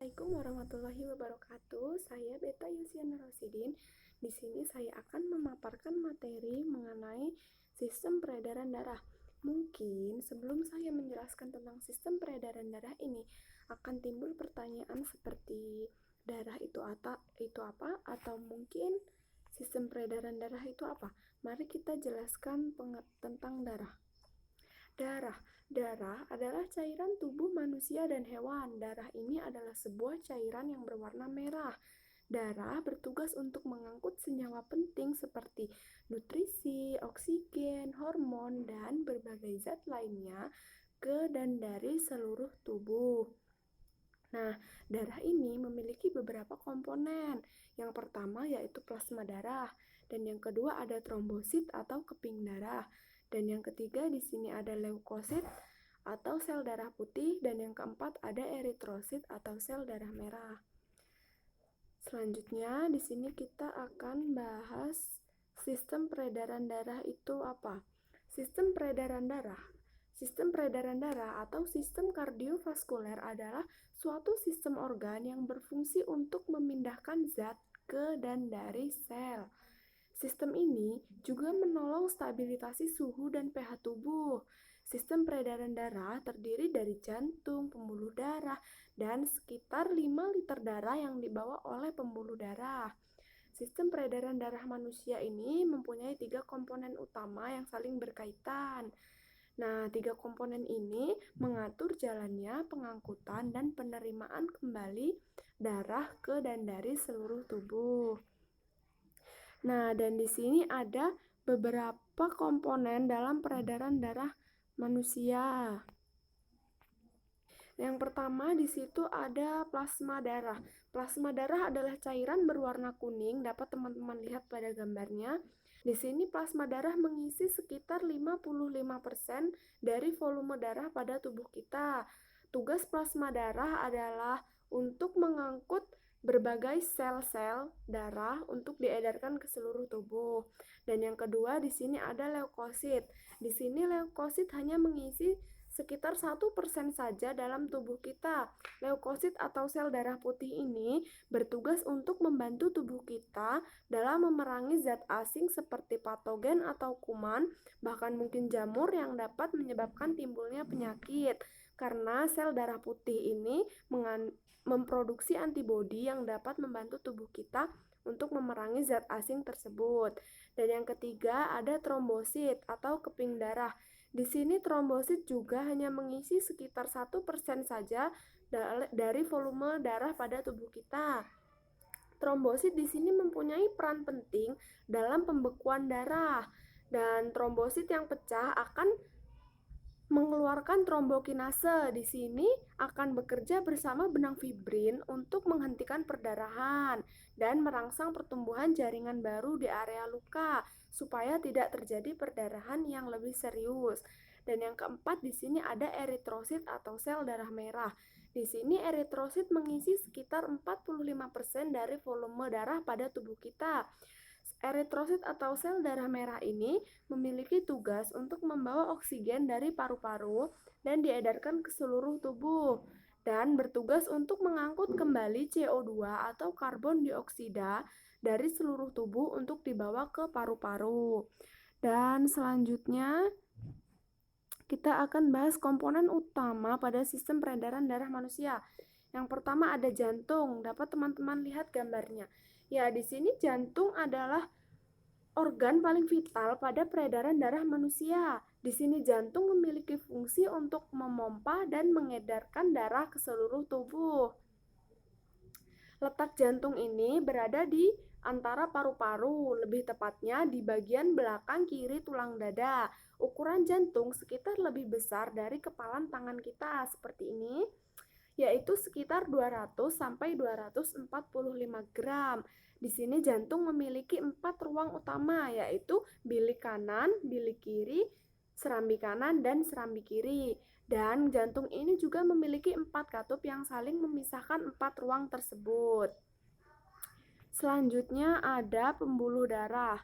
Assalamualaikum warahmatullahi wabarakatuh. Saya Beta Yusiana Rosidin. Di sini saya akan memaparkan materi mengenai sistem peredaran darah. Mungkin sebelum saya menjelaskan tentang sistem peredaran darah ini akan timbul pertanyaan seperti darah itu apa atau mungkin sistem peredaran darah itu apa? Mari kita jelaskan tentang darah. Darah adalah cairan tubuh manusia dan hewan. Darah ini adalah sebuah cairan yang berwarna merah. Darah bertugas untuk mengangkut senyawa penting seperti nutrisi, oksigen, hormon, dan berbagai zat lainnya ke dan dari seluruh tubuh. Nah, darah ini memiliki beberapa komponen. Yang pertama yaitu plasma darah, dan yang kedua ada trombosit atau keping darah. Dan yang ketiga di sini ada leukosit atau sel darah putih, dan yang keempat ada eritrosit atau sel darah merah. Selanjutnya di sini kita akan bahas sistem peredaran darah itu apa? Sistem peredaran darah atau sistem kardiovaskuler adalah suatu sistem organ yang berfungsi untuk memindahkan zat ke dan dari sel. Sistem ini juga menolong stabilisasi suhu dan pH tubuh. Sistem peredaran darah terdiri dari jantung, pembuluh darah, dan sekitar 5 liter darah yang dibawa oleh pembuluh darah. Sistem peredaran darah manusia ini mempunyai 3 komponen utama yang saling berkaitan. Nah, 3 komponen ini mengatur jalannya pengangkutan dan penerimaan kembali darah ke dan dari seluruh tubuh. Nah, dan di sini ada beberapa komponen dalam peredaran darah manusia. Yang pertama di situ ada plasma darah. Plasma darah adalah cairan berwarna kuning, dapat teman-teman lihat pada gambarnya. Di sini plasma darah mengisi sekitar 55% dari volume darah pada tubuh kita. Tugas plasma darah adalah untuk mengangkut berbagai sel-sel darah untuk diedarkan ke seluruh tubuh. Dan yang kedua di sini ada leukosit. Di sini leukosit hanya mengisi sekitar 1% saja dalam tubuh kita. Leukosit atau sel darah putih ini bertugas untuk membantu tubuh kita dalam memerangi zat asing seperti patogen atau kuman, bahkan mungkin jamur yang dapat menyebabkan timbulnya penyakit. Karena sel darah putih ini memproduksi antibodi yang dapat membantu tubuh kita untuk memerangi zat asing tersebut. Dan yang ketiga ada trombosit atau keping darah. Di sini trombosit juga hanya mengisi sekitar 1% saja dari volume darah pada tubuh kita. Trombosit di sini mempunyai peran penting dalam pembekuan darah, dan trombosit yang pecah akan mengeluarkan trombokinase. Di sini akan bekerja bersama benang fibrin untuk menghentikan perdarahan dan merangsang pertumbuhan jaringan baru di area luka supaya tidak terjadi perdarahan yang lebih serius. Dan yang keempat di sini ada eritrosit atau sel darah merah. Di sini eritrosit mengisi sekitar 45% dari volume darah pada tubuh kita. Eritrosit atau sel darah merah ini memiliki tugas untuk membawa oksigen dari paru-paru dan diedarkan ke seluruh tubuh, dan bertugas untuk mengangkut kembali CO2 atau karbon dioksida dari seluruh tubuh untuk dibawa ke paru-paru. Dan selanjutnya kita akan bahas komponen utama pada sistem peredaran darah manusia. Yang pertama ada jantung. Dapat teman-teman lihat gambarnya. Ya, di sini jantung adalah organ paling vital pada peredaran darah manusia. Di sini jantung memiliki fungsi untuk memompa dan mengedarkan darah ke seluruh tubuh. Letak jantung ini berada di antara paru-paru, lebih tepatnya di bagian belakang kiri tulang dada. Ukuran jantung sekitar lebih besar dari kepalan tangan kita seperti ini, yaitu sekitar 200 sampai 245 gram. Di sini jantung memiliki 4 ruang utama, yaitu bilik kanan, bilik kiri, serambi kanan, dan serambi kiri. Dan jantung ini juga memiliki 4 katup yang saling memisahkan 4 ruang tersebut. Selanjutnya ada pembuluh darah.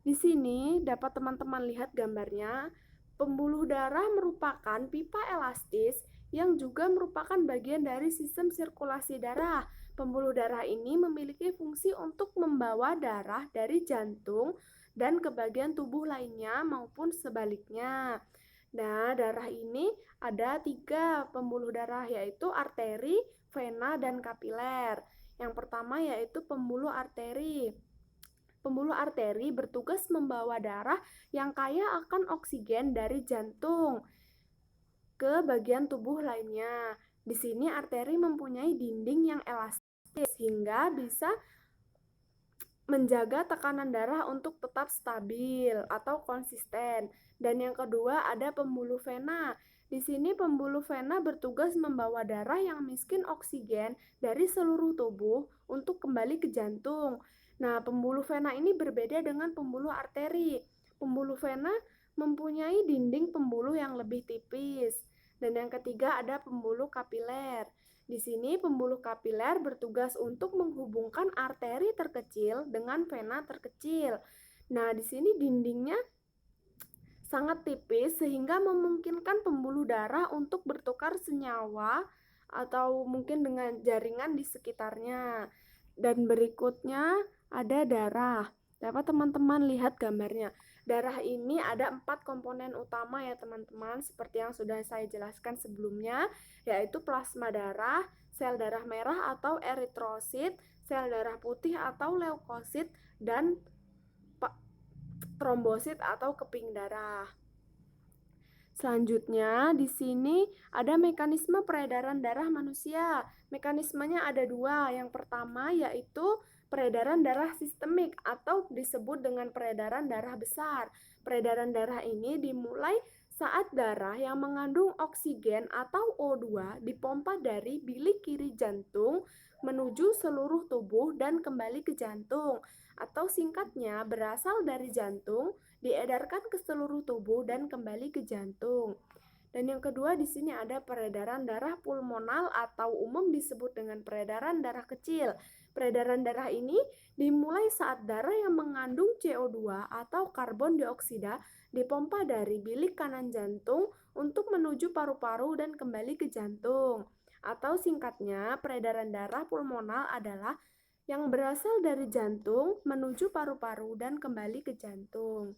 Di sini dapat teman-teman lihat gambarnya. Pembuluh darah merupakan pipa elastis yang juga merupakan bagian dari sistem sirkulasi darah. Pembuluh darah ini memiliki fungsi untuk membawa darah dari jantung dan ke bagian tubuh lainnya maupun sebaliknya. Nah, darah ini ada 3 pembuluh darah, yaitu arteri, vena, dan kapiler. Yang pertama yaitu pembuluh arteri. Pembuluh arteri bertugas membawa darah yang kaya akan oksigen dari jantung ke bagian tubuh lainnya. Di sini arteri mempunyai dinding yang elastis sehingga bisa menjaga tekanan darah untuk tetap stabil atau konsisten. Dan yang kedua ada pembuluh vena. Di sini pembuluh vena bertugas membawa darah yang miskin oksigen dari seluruh tubuh untuk kembali ke jantung. Nah, pembuluh vena ini berbeda dengan pembuluh arteri. Pembuluh vena mempunyai dinding pembuluh yang lebih tipis. Dan yang ketiga ada pembuluh kapiler. Di sini pembuluh kapiler bertugas untuk menghubungkan arteri terkecil dengan vena terkecil. Nah, di sini dindingnya sangat tipis sehingga memungkinkan pembuluh darah untuk bertukar senyawa atau mungkin dengan jaringan di sekitarnya. Dan berikutnya ada darah. Dapat teman-teman lihat gambarnya. Darah ini ada 4 komponen utama ya teman-teman, seperti yang sudah saya jelaskan sebelumnya, yaitu plasma darah, sel darah merah atau eritrosit, sel darah putih atau leukosit, dan trombosit atau keping darah. Selanjutnya, di sini ada mekanisme peredaran darah manusia. Mekanismenya ada 2. Yang pertama yaitu peredaran darah sistemik atau disebut dengan peredaran darah besar. Peredaran darah ini dimulai saat darah yang mengandung oksigen atau O2 dipompa dari bilik kiri jantung menuju seluruh tubuh dan kembali ke jantung. Atau singkatnya berasal dari jantung, diedarkan ke seluruh tubuh dan kembali ke jantung. Dan yang kedua di sini ada peredaran darah pulmonal atau umum disebut dengan peredaran darah kecil. Peredaran darah ini dimulai saat darah yang mengandung CO2 atau karbon dioksida dipompa dari bilik kanan jantung untuk menuju paru-paru dan kembali ke jantung. Atau singkatnya, peredaran darah pulmonal adalah yang berasal dari jantung menuju paru-paru dan kembali ke jantung.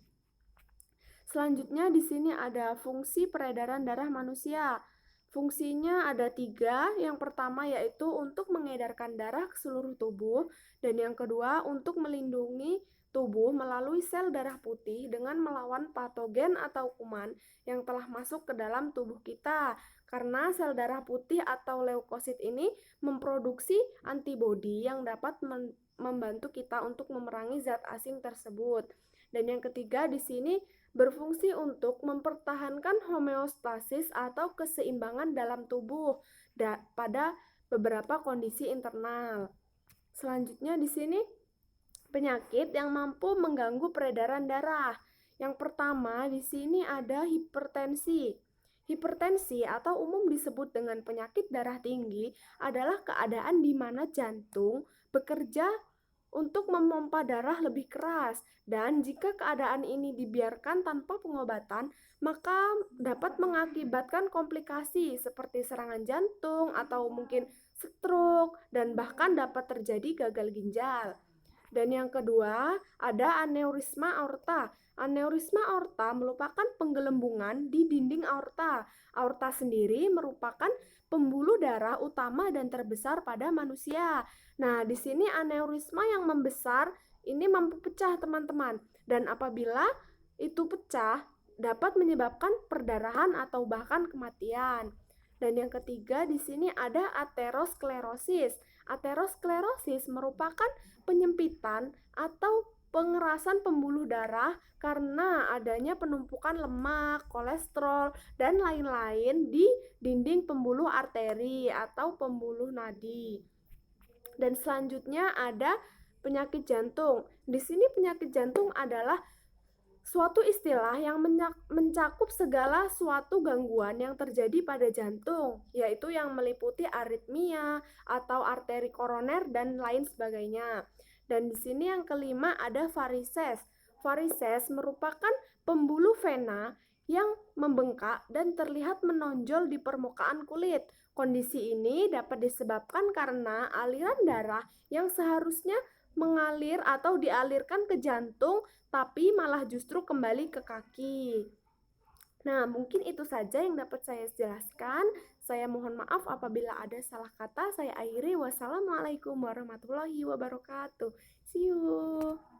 Selanjutnya di sini ada fungsi peredaran darah manusia. Fungsinya ada 3. Yang pertama yaitu untuk mengedarkan darah ke seluruh tubuh, dan yang kedua untuk melindungi tubuh melalui sel darah putih dengan melawan patogen atau kuman yang telah masuk ke dalam tubuh kita. Karena sel darah putih atau leukosit ini memproduksi antibodi yang dapat membantu kita untuk memerangi zat asing tersebut. Dan yang ketiga di sini berfungsi untuk mempertahankan homeostasis atau keseimbangan dalam tubuh pada beberapa kondisi internal. Selanjutnya di sini penyakit yang mampu mengganggu peredaran darah. Yang pertama di sini ada hipertensi. Hipertensi atau umum disebut dengan penyakit darah tinggi adalah keadaan di mana jantung bekerja untuk memompa darah lebih keras, dan jika keadaan ini dibiarkan tanpa pengobatan, maka dapat mengakibatkan komplikasi seperti serangan jantung atau mungkin stroke dan bahkan dapat terjadi gagal ginjal. Dan yang kedua, ada aneurisma aorta. Aneurisma aorta merupakan penggelembungan di dinding aorta. Aorta sendiri merupakan pembuluh darah utama dan terbesar pada manusia. Nah, di sini aneurisma yang membesar ini mampu pecah, teman-teman. Dan apabila itu pecah, dapat menyebabkan perdarahan atau bahkan kematian. Dan yang ketiga di sini ada aterosklerosis. Aterosklerosis merupakan penyempitan atau pengerasan pembuluh darah karena adanya penumpukan lemak, kolesterol, dan lain-lain di dinding pembuluh arteri atau pembuluh nadi. Dan selanjutnya ada penyakit jantung. Di sini penyakit jantung adalah suatu istilah yang mencakup segala suatu gangguan yang terjadi pada jantung, yaitu yang meliputi aritmia atau arteri koroner dan lain sebagainya. Dan di sini yang kelima ada varises. Varises merupakan pembuluh vena yang membengkak dan terlihat menonjol di permukaan kulit. Kondisi ini dapat disebabkan karena aliran darah yang seharusnya mengalir atau dialirkan ke jantung, tapi malah justru kembali ke kaki. Nah, mungkin itu saja yang dapat saya jelaskan. Saya mohon maaf apabila ada salah kata. Saya akhiri. Wassalamualaikum warahmatullahi wabarakatuh. See you.